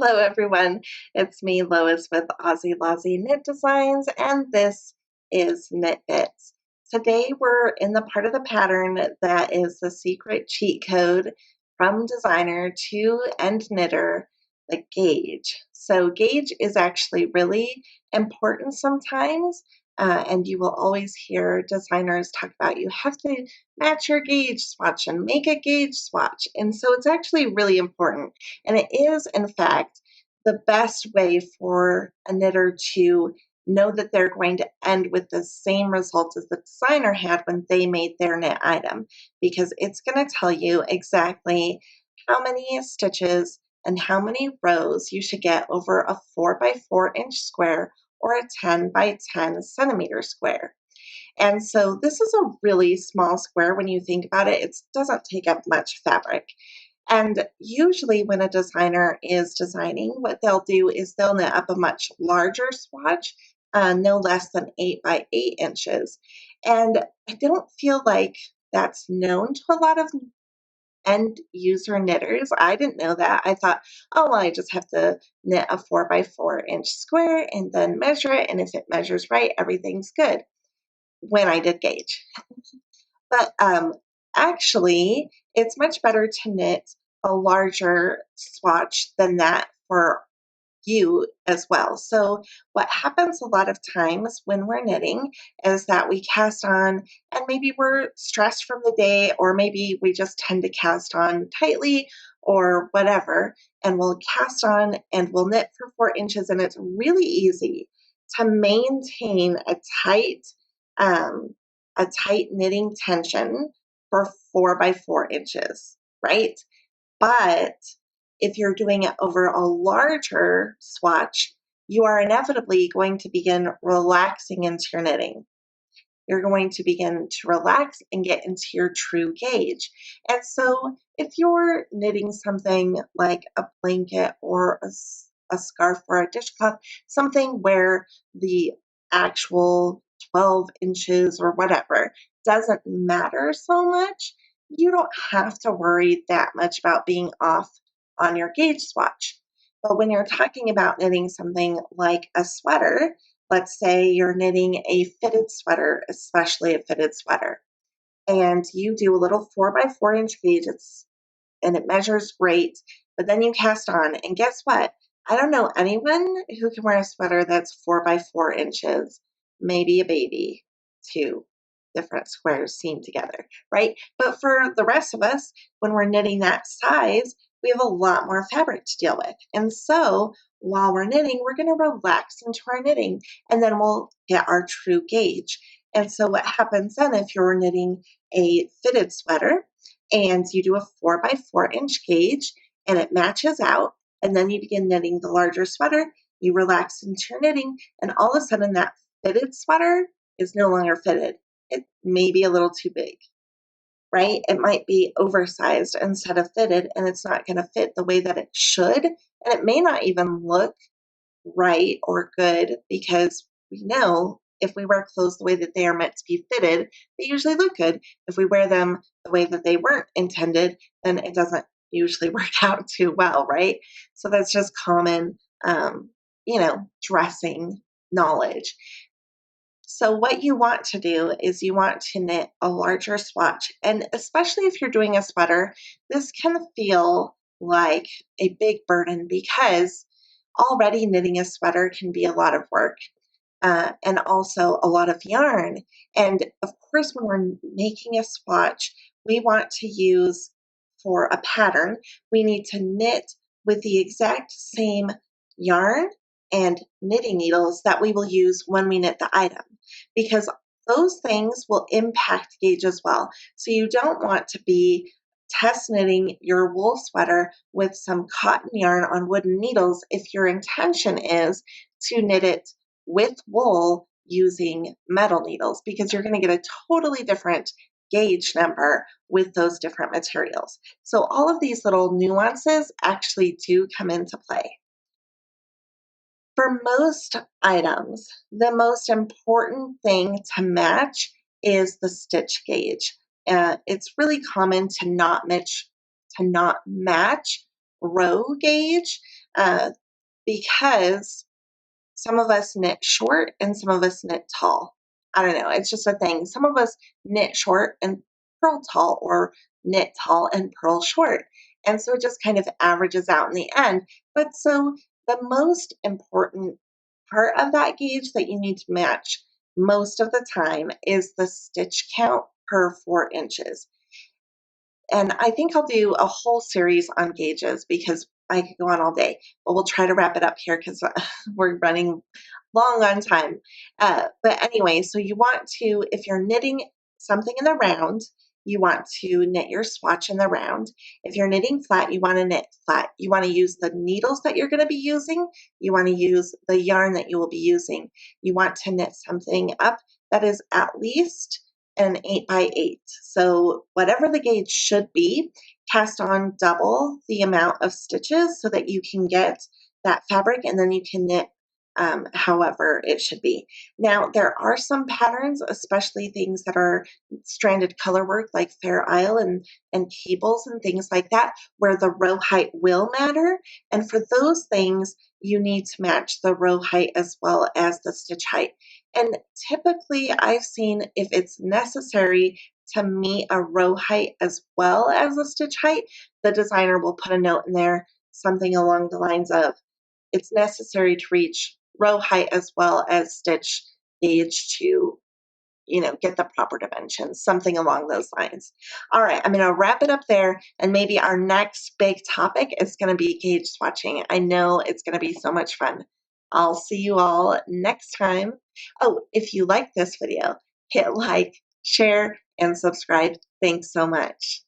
Hello, everyone. It's me, Lois, with Aussie Lozzie Knit Designs, and this is Knit Bits. Today, we're in the part of the pattern that is the secret cheat code from designer to end knitter, the gauge. So, gauge is actually really important sometimes, and you will always hear designers talk about you have to match your gauge swatch and make a gauge swatch. And so, it's actually really important. And it is, in fact, the best way for a knitter to know that they're going to end with the same result as the designer had when they made their knit item, because it's going to tell you exactly how many stitches and how many rows you should get over a 4 by 4 inch square or a 10 by 10 centimeter square. And so this is a really small square when you think about it. It doesn't take up much fabric. And usually when a designer is designing, what they'll do is they'll knit up a much larger swatch, no less than 8 by 8 inches. And I don't feel like that's known to a lot of end user knitters. I didn't know that. I thought, oh, well, I just have to knit a 4 by 4 inch square and then measure it. And if it measures right, everything's good when I did gauge. But actually, it's much better to knit a larger swatch than that for you as well. So what happens a lot of times when we're knitting is that we cast on and maybe we're stressed from the day, or maybe we just tend to cast on tightly or whatever, and we'll cast on and we'll knit for 4 inches, and it's really easy to maintain um, a tight knitting tension for 4 by 4 inches, right? But if you're doing it over a larger swatch, you are inevitably going to begin relaxing into your knitting. You're going to begin to relax and get into your true gauge. And so if you're knitting something like a blanket or a scarf or a dishcloth, something where the actual 12 inches or whatever doesn't matter so much, you don't have to worry that much about being off on your gauge swatch. But when you're talking about knitting something like a sweater, let's say you're knitting a fitted sweater, especially a fitted sweater, and you do a little 4 by 4 inch gauge, and it measures great, but then you cast on, and guess what? I don't know anyone who can wear a sweater that's 4 by 4 inches, maybe a baby, 2 different squares seamed together, right? But for the rest of us, when we're knitting that size, we have a lot more fabric to deal with. And so while we're knitting, we're going to relax into our knitting, and then we'll get our true gauge. And so what happens then if you're knitting a fitted sweater and you do a 4 by 4 inch gauge and it matches out, and then you begin knitting the larger sweater, you relax into your knitting, and all of a sudden that fitted sweater is no longer fitted. It may be a little too big, right? It might be oversized instead of fitted, and it's not going to fit the way that it should. And it may not even look right or good, because we know if we wear clothes the way that they are meant to be fitted, they usually look good. If we wear them the way that they weren't intended, then it doesn't usually work out too well, right? So that's just common, dressing knowledge. So what you want to do is you want to knit a larger swatch. And especially if you're doing a sweater, this can feel like a big burden, because already knitting a sweater can be a lot of work, and also a lot of yarn. And of course, when we're making a swatch, we want to use, for a pattern, we need to knit with the exact same yarn and knitting needles that we will use when we knit the item, because those things will impact gauge as well. So you don't want to be test knitting your wool sweater with some cotton yarn on wooden needles if your intention is to knit it with wool using metal needles, because you're going to get a totally different gauge number with those different materials. So all of these little nuances actually do come into play. For most items, the most important thing to match is the stitch gauge. It's really common to not match row gauge. uh, because some of us knit short and some of us knit tall. I don't know. It's just a thing. Some of us knit short and purl tall, or knit tall and purl short. And so it just kind of averages out in the end. But so the most important part of that gauge that you need to match most of the time is the stitch count per 4 inches. And I think I'll do a whole series on gauges because I could go on all day, but we'll try to wrap it up here because we're running long on time. But anyway, so you want to, if you're knitting something in the round, you want to knit your swatch in the round. If you're knitting flat, you want to knit flat. You want to use the needles that you're going to be using. You want to use the yarn that you will be using. You want to knit something up that is at least an 8x8. So whatever the gauge should be, cast on double the amount of stitches so that you can get that fabric, and then you can knit however it should be. Now, there are some patterns, especially things that are stranded color work like Fair Isle and cables and things like that, where the row height will matter. And for those things, you need to match the row height as well as the stitch height. And typically, I've seen if it's necessary to meet a row height as well as a stitch height, the designer will put a note in there, something along the lines of, it's necessary to reach row height as well as stitch gauge to, get the proper dimensions, something along those lines. All right, I'm going to wrap it up there, and maybe our next big topic is going to be gauge swatching. I know it's going to be so much fun. I'll see you all next time. Oh, if you like this video, hit like, share, and subscribe. Thanks so much.